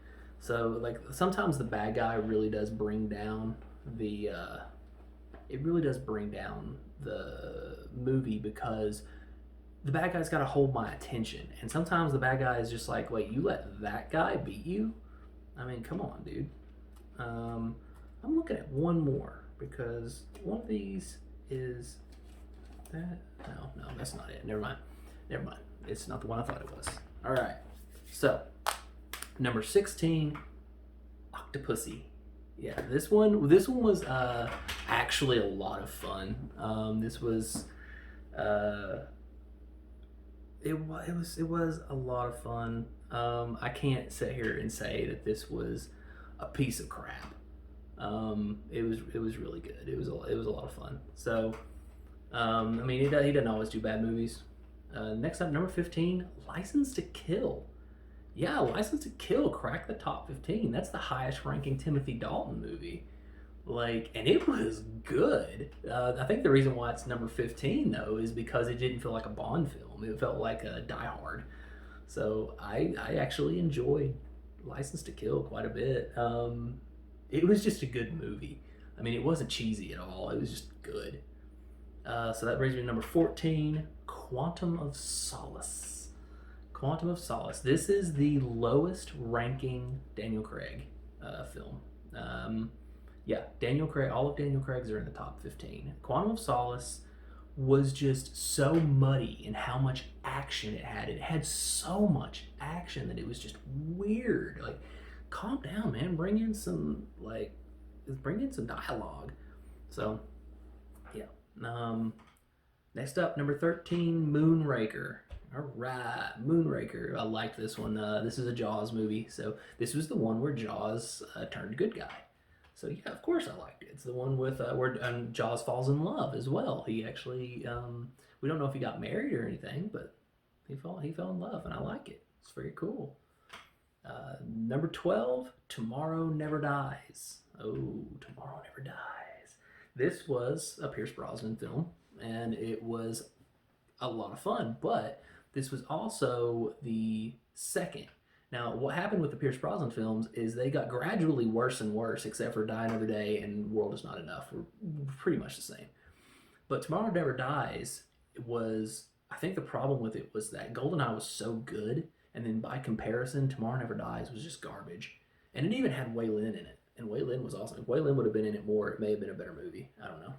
So like sometimes the bad guy really does bring down the movie because the bad guy's got to hold my attention, and sometimes the bad guy is just like, wait, you let that guy beat you? I mean, come on, dude. I'm looking at one more because one of these is that. No, that's not it. Never mind. It's not the one I thought it was. All right. So, number 16, Octopussy. Yeah, this one was actually a lot of fun. it was a lot of fun. I can't sit here and say that this was a piece of crap. It was really good. It was a lot of fun. So I mean, he doesn't always do bad movies. Next up, number 15, License to Kill. Yeah, License to Kill cracked the top 15. That's the highest ranking Timothy Dalton movie. Like, and it was good. I think the reason why it's number 15 though is because it didn't feel like a Bond film. It felt like a Die Hard. So I actually enjoyed License to Kill quite a bit. It was just a good movie. I mean, it wasn't cheesy at all. It was just good. So that brings me to number 14, Quantum of Solace. Quantum of Solace. This is the lowest ranking Daniel Craig film. Yeah, Daniel Craig, all of Daniel Craig's are in the top 15. Quantum of Solace was just so muddy in how much action it had. It had so much action that it was just weird. Like, calm down, man. Bring in some dialogue. So, yeah. Next up, number 13, Moonraker. All right, Moonraker. I liked this one. This is a Jaws movie, so this was the one where Jaws turned good guy. So yeah, of course I liked it. It's the one with where Jaws falls in love as well. He actually, we don't know if he got married or anything, but he fell in love, and I like it. It's very cool. Number 12, Tomorrow Never Dies. Oh, Tomorrow Never Dies. This was a Pierce Brosnan film, and it was a lot of fun, but this was also the second. Now, what happened with the Pierce Brosnan films is they got gradually worse and worse, except for Die Another Day and World Is Not Enough. Were pretty much the same. But Tomorrow Never Dies was, I think the problem with it was that Goldeneye was so good, and then by comparison, Tomorrow Never Dies was just garbage. And it even had Wei Lin in it, and Wei Lin was awesome. If Wei Lin would have been in it more, it may have been a better movie. I don't know.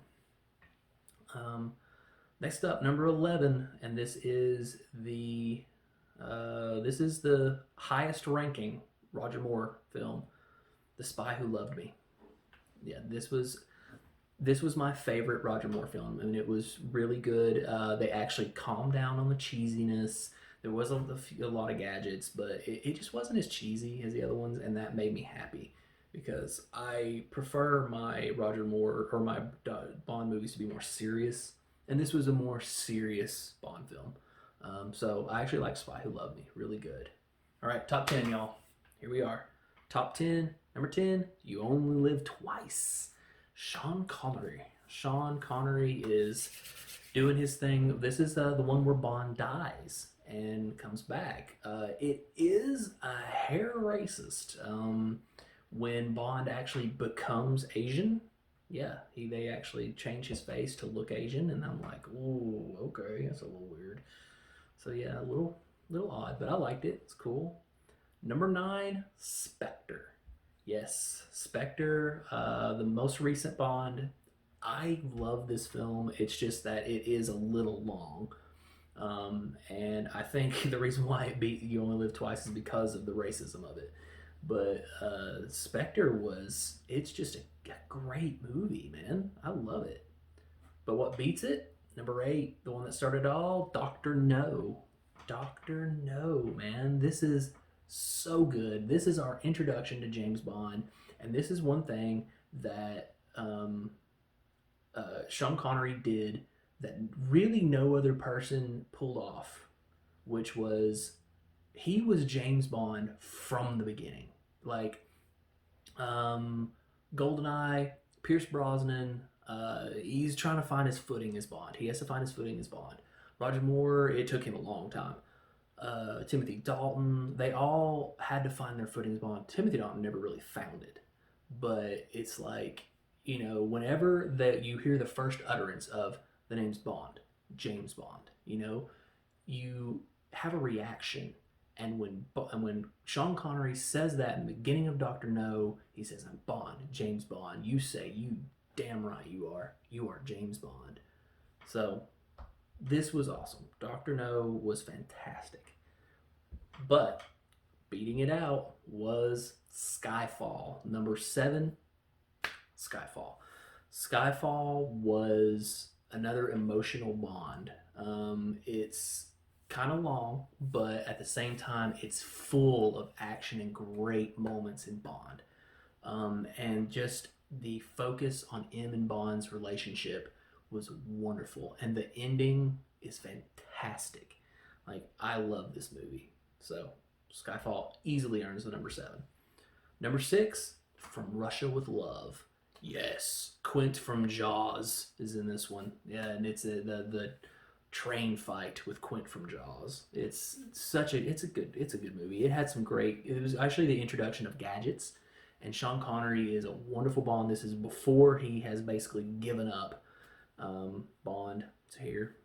Next up, number 11, and this is the highest ranking Roger Moore film, The Spy Who Loved Me. Yeah, this was my favorite Roger Moore film. I mean, it was really good. They actually calmed down on the cheesiness. There was a lot of gadgets, but it just wasn't as cheesy as the other ones, and that made me happy because I prefer my Roger Moore or my Bond movies to be more serious, and this was a more serious Bond film. So I actually like Spy Who Loved Me. Really good. All right, top 10, y'all. Here we are. Top 10. Number 10, You Only Live Twice. Sean Connery. Sean Connery is doing his thing. This is the one where Bond dies and comes back. It is a hair racist when Bond actually becomes Asian. Yeah, they actually change his face to look Asian, and I'm like, ooh, okay, that's a little weird. So yeah, a little odd, but I liked it. It's cool. Number 9, Spectre. Yes, Spectre, the most recent Bond. I love this film. It's just that it is a little long. And I think the reason why it beat You Only Live Twice is because of the racism of it. But Spectre it's just a great movie, man. I love it. But what beats it? Number 8, the one that started it all, Dr. No. Dr. No, man. This is so good. This is our introduction to James Bond. And this is one thing that Sean Connery did that really no other person pulled off, which was he was James Bond from the beginning. Like, Goldeneye, Pierce Brosnan, he's trying to find his footing as Bond. He has to find his footing as Bond. Roger Moore, it took him a long time. Timothy Dalton, they all had to find their footing as Bond. Timothy Dalton never really found it. But it's like, whenever that you hear the first utterance of the name's Bond, James Bond, you have a reaction. And when Sean Connery says that in the beginning of Dr. No, he says, I'm Bond, James Bond. You say, you damn right you are. You are James Bond. So this was awesome. Dr. No was fantastic. But beating it out was Skyfall. Number 7, Skyfall. Skyfall was another emotional Bond. It's kind of long, but at the same time, it's full of action and great moments in Bond. And just the focus on M and Bond's relationship was wonderful, and the ending is fantastic. Like, I love this movie. So Skyfall easily earns the number 7. Number 6, From Russia with Love. Yes, Quint from Jaws is in this one. Yeah, and it's the train fight with Quint from Jaws. It's a good movie. It had some great. It was actually the introduction of gadgets, and Sean Connery is a wonderful Bond. This is before he has basically given up. Bond is here,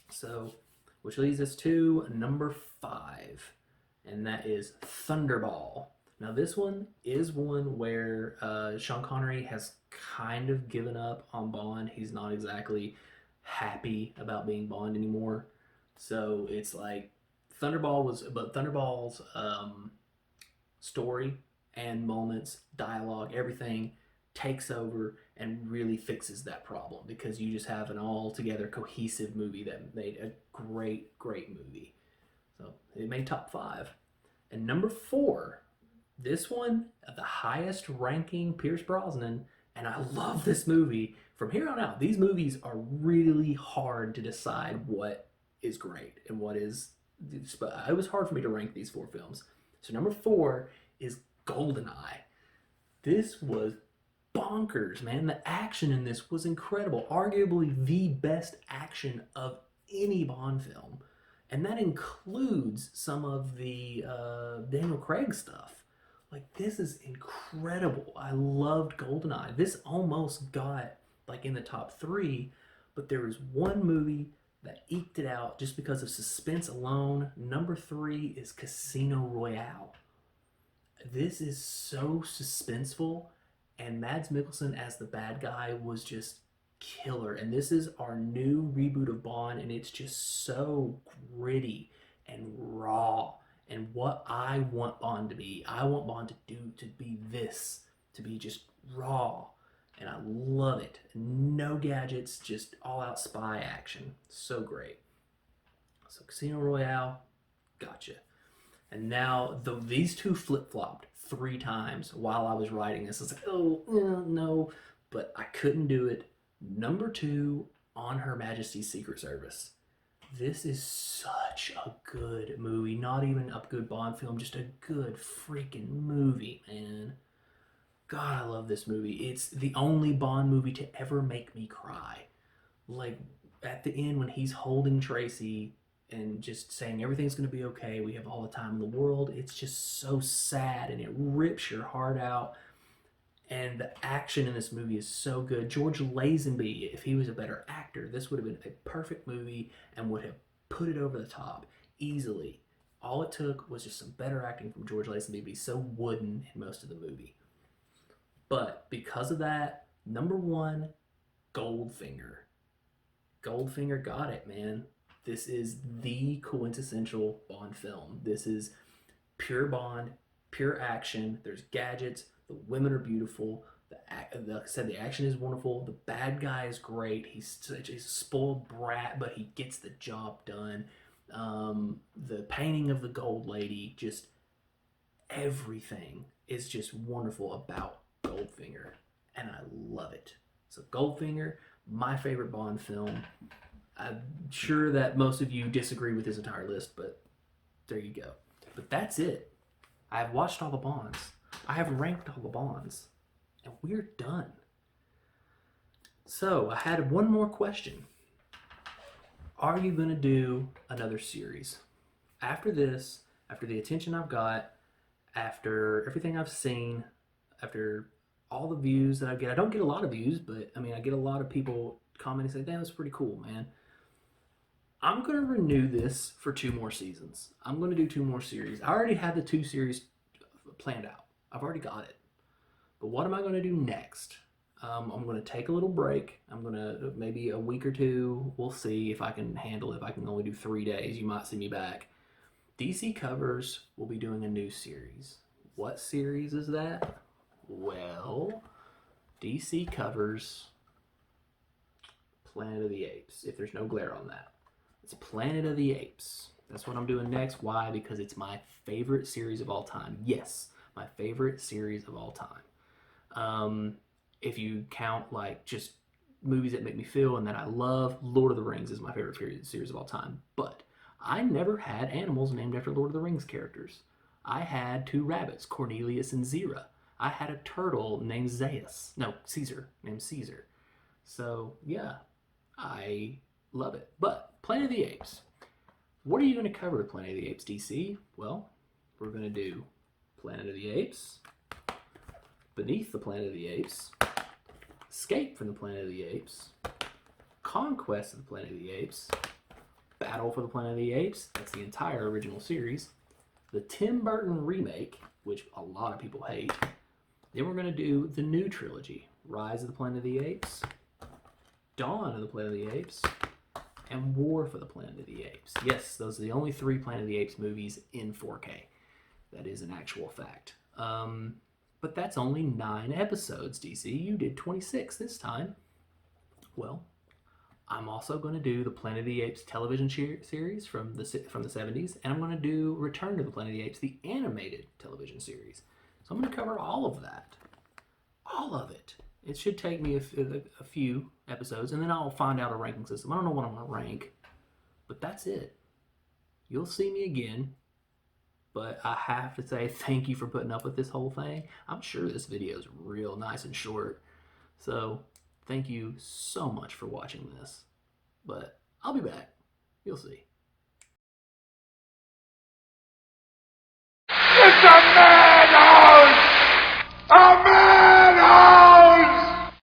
so which leads us to number 5, and that is Thunderball. Now, this one is one where Sean Connery has kind of given up on Bond. He's not exactly happy about being Bond anymore. So it's like Thunderball's story and moments, dialogue, everything takes over and really fixes that problem, because you just have an all-together cohesive movie that made a great, great movie. So it made top 5. And number 4, this one, the highest ranking Pierce Brosnan, and I love this movie. From here on out, these movies are really hard to decide what is great and what is. It was hard for me to rank these 4 films. So number 4 is Goldeneye. This was bonkers, man. The action in this was incredible. Arguably the best action of any Bond film. And that includes some of the Daniel Craig stuff. Like, this is incredible. I loved Goldeneye. This almost got, like, in the top 3, but there was one movie that eked it out just because of suspense alone. Number 3 is Casino Royale. This is so suspenseful, and Mads Mikkelsen as the bad guy was just killer. And this is our new reboot of Bond, and it's just so gritty and raw. And what I want Bond to be. I want Bond to be this, to be just raw. And I love it. No gadgets, just all-out spy action. So great. So Casino Royale, gotcha. And now these two flip-flopped 3 times while I was writing this. I was like, no. But I couldn't do it. Number 2, On Her Majesty's Secret Service. This is such a good movie. Not even a good Bond film, just a good freaking movie, man. God, I love this movie. It's the only Bond movie to ever make me cry. Like, at the end when he's holding Tracy and just saying everything's going to be okay, we have all the time in the world, it's just so sad and it rips your heart out. And the action in this movie is so good. George Lazenby, if he was a better actor, this would have been a perfect movie and would have put it over the top easily. All it took was just some better acting from George Lazenby, but he's so wooden in most of the movie. But because of that, number 1, Goldfinger. Goldfinger got it, man. This is the quintessential Bond film. This is pure Bond, pure action. There's gadgets. The women are beautiful. Like I said, the action is wonderful. The bad guy is great. He's a spoiled brat, but he gets the job done. The painting of the gold lady, just everything is just wonderful about Goldfinger, and I love it. So Goldfinger, my favorite Bond film. I'm sure that most of you disagree with this entire list, but there you go. But that's it. I've watched all the Bonds. I have ranked all the Bonds, and we're done. So I had one more question. Are you going to do another series? After this, after the attention I've got, after everything I've seen, after all the views that I get, I don't get a lot of views, but I mean, I get a lot of people commenting saying, damn, that's pretty cool, man. I'm going to renew this for 2 more seasons. I'm going to do 2 more series. I already have the 2 series planned out. I've already got it. But what am I going to do next? I'm going to take a little break. I'm going to, maybe a week or 2. We'll see if I can handle it. If I can only do 3 days, you might see me back. DC Covers will be doing a new series. What series is that? Well, DC Covers Planet of the Apes, if there's no glare on that. It's Planet of the Apes. That's what I'm doing next. Why? Because it's my favorite series of all time. Yes, my favorite series of all time. If you count like just movies that make me feel and that I love, Lord of the Rings is my favorite series of all time. But I never had animals named after Lord of the Rings characters. I had 2 rabbits, Cornelius and Zira. I had a turtle named Zaius. No, Caesar, named Caesar. So, yeah, I love it. But Planet of the Apes. What are you going to cover with Planet of the Apes, DC? Well, we're going to do Planet of the Apes, Beneath the Planet of the Apes, Escape from the Planet of the Apes, Conquest of the Planet of the Apes, Battle for the Planet of the Apes, that's the entire original series, the Tim Burton remake, which a lot of people hate. Then we're going to do the new trilogy, Rise of the Planet of the Apes, Dawn of the Planet of the Apes, and War for the Planet of the Apes. Yes, those are the only 3 Planet of the Apes movies in 4K. That is an actual fact. But that's only 9 episodes, DC. You did 26 this time. Well, I'm also going to do the Planet of the Apes television series from the 70s, and I'm going to do Return to the Planet of the Apes, the animated television series. So I'm going to cover all of that. All of it. It should take me a few episodes, and then I'll find out a ranking system. I don't know what I'm going to rank, but that's it. You'll see me again, but I have to say thank you for putting up with this whole thing. I'm sure this video is real nice and short, so thank you so much for watching this. But I'll be back. You'll see.